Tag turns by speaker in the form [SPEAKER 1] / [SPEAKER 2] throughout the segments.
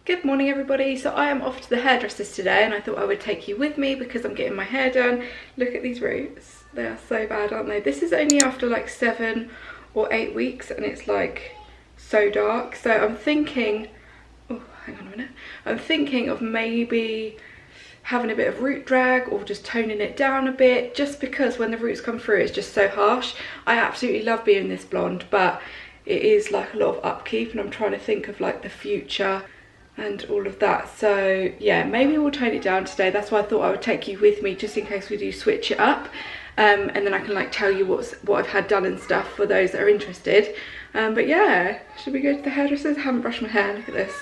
[SPEAKER 1] Good morning everybody. So I am off to the hairdresser's today and I thought I would take you with me because I'm getting my hair done. Look at these roots. They are so bad, aren't they? This is only after like 7 or 8 weeks and it's like so dark. So I'm thinking, oh hang on a minute. I'm thinking of maybe having a bit of root drag or just toning it down a bit, just because when the roots come through it's just so harsh. I absolutely love being this blonde, but it is like a lot of upkeep and I'm trying to think of like the future and all of that. So yeah, maybe we'll tone it down today. That's why I thought I would take you with me, just in case we do switch it up, and then I can like tell you what I've had done and stuff for those that are interested. But yeah, should we go to the hairdressers? I haven't brushed my hair. Look at this.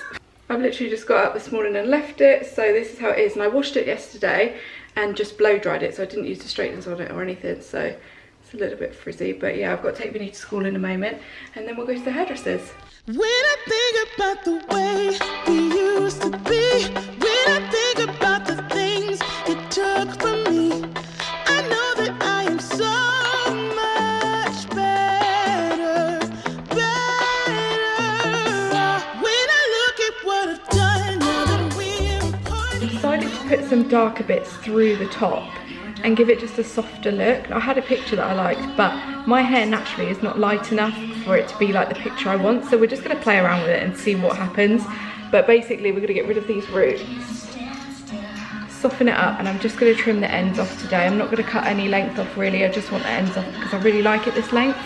[SPEAKER 1] I've literally just got up this morning and left it, so this is how it is. And I washed it yesterday and just blow dried it, so I didn't use the straighteners on it or anything, so it's a little bit frizzy. But yeah, I've got to take Vinny to school in a moment and then we'll go to the hairdressers.
[SPEAKER 2] When I think about the way we used to be, when I think about the things you took from me, I know that I am so much better. When I look at what I've done, now that we're apart.
[SPEAKER 1] I decided to put some darker bits through the top and give it just a softer look. I had a picture that I liked, but my hair naturally is not light enough for it to be like the picture I want, so we're just going to play around with it and see what happens. But basically we're going to get rid of these roots, soften it up, and I'm just going to trim the ends off today. I'm not going to cut any length off really, I just want the ends off because I really like it this length.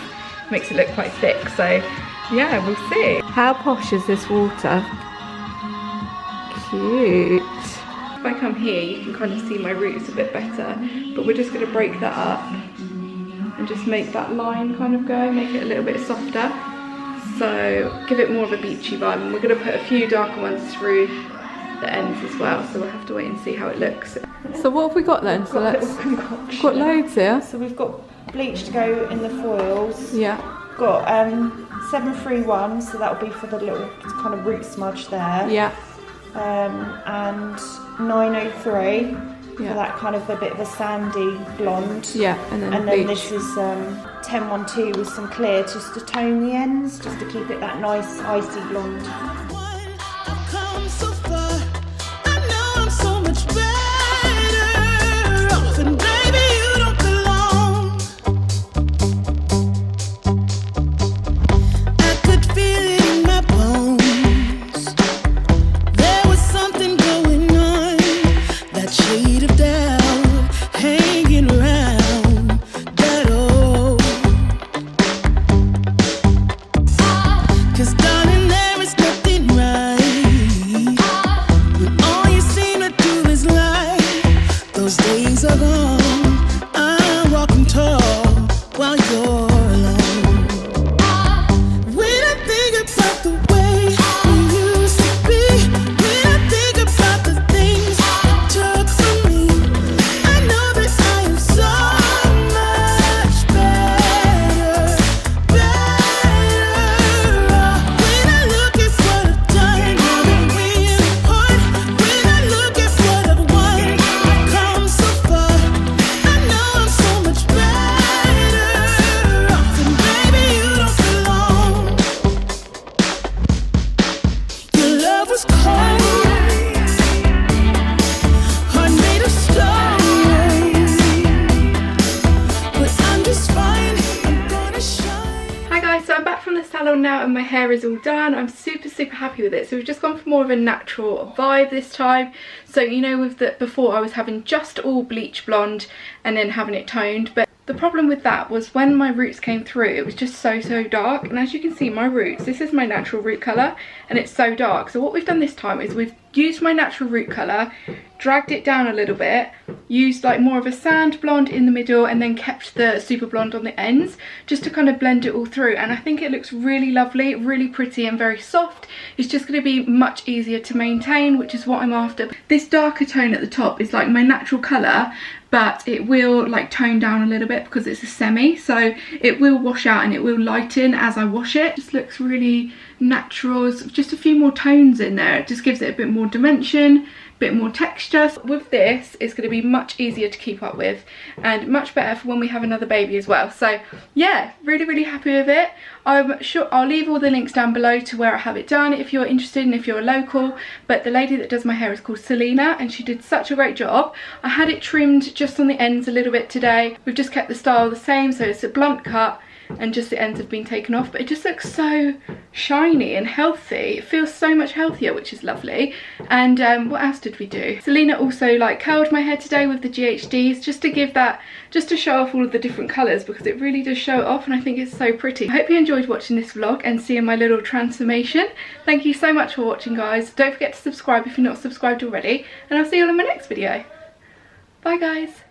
[SPEAKER 1] Makes it look quite thick, so yeah, we'll see. How posh is this water? Cute. If I come here you can kind of see my roots a bit better, but we're just going to break that up and just make that line kind of go, make it a little bit softer, so give it more of a beachy vibe. And we're going to put a few darker ones through the ends as well, so we'll have to wait and see how it looks. So what have we got then? So let's, we've got loads here.
[SPEAKER 3] So we've got bleach to go in the foils.
[SPEAKER 1] Yeah.
[SPEAKER 3] Got 731, so that'll be for the little kind of root smudge there.
[SPEAKER 1] Yeah.
[SPEAKER 3] And 903 for that kind of a bit of a sandy blonde.
[SPEAKER 1] Yeah, and then
[SPEAKER 3] this is 1012 with some clear, just to tone the ends, just to keep it that nice icy blonde.
[SPEAKER 2] I've come so far, I know I'm so much better off, and baby you don't belong. I could feel it in my bones. There was something going on, that shade of doubt hanging around that old. 'Cause darling, there is nothing right when all you seem to do is lie. Those days are gone, I'm walking tall while you're alone. When I think about the way we used to be, when I think about the things you took from me, I know that I am so much better. When I look at what I've done, now that we're apart, when I look at what I've won, I've come so far. I know I'm so much better off, and baby you don't belong. Your love was cold, heart made of stone, but I'm just fine, I'm gonna shine.
[SPEAKER 1] Hi guys, so I'm back from the salon now and my hair is all done. I'm super happy with it. So we've just gone for more of a natural vibe this time. So you know, with the before I was having just all bleach blonde and then having it toned, but the problem with that was when my roots came through it was just so dark, and as you can see my roots, this is my natural root colour and it's so dark. So what we've done this time is we've used my natural root colour, dragged it down a little bit, used like more of a sand blonde in the middle and then kept the super blonde on the ends just to kind of blend it all through, and I think it looks really lovely, really pretty and very soft. It's just going to be much easier to maintain, which is what I'm after. This darker tone at the top is like my natural colour, but it will like tone down a little bit because it's a semi, so it will wash out and it will lighten as I wash it. It just looks really naturals, just a few more tones in there. It just gives it a bit more dimension, bit more texture. With this, it's going to be much easier to keep up with and much better for when we have another baby as well. So yeah, really happy with it. I'm sure I'll leave all the links down below to where I have it done if you're interested and if you're local. But the lady that does my hair is called Selena, and she did such a great job. I had it trimmed just on the ends a little bit today. We've just kept the style the same, so it's a blunt cut and just the ends have been taken off, but it just looks so shiny and healthy. It feels so much healthier, which is lovely. And what else did we do? Selena also like curled my hair today with the GHDs, just to give that, just to show off all of the different colours, because it really does show it off and I think it's so pretty. I hope you enjoyed watching this vlog and seeing my little transformation. Thank you so much for watching, guys. Don't forget to subscribe if you're not subscribed already, and I'll see you all in my next video. Bye guys.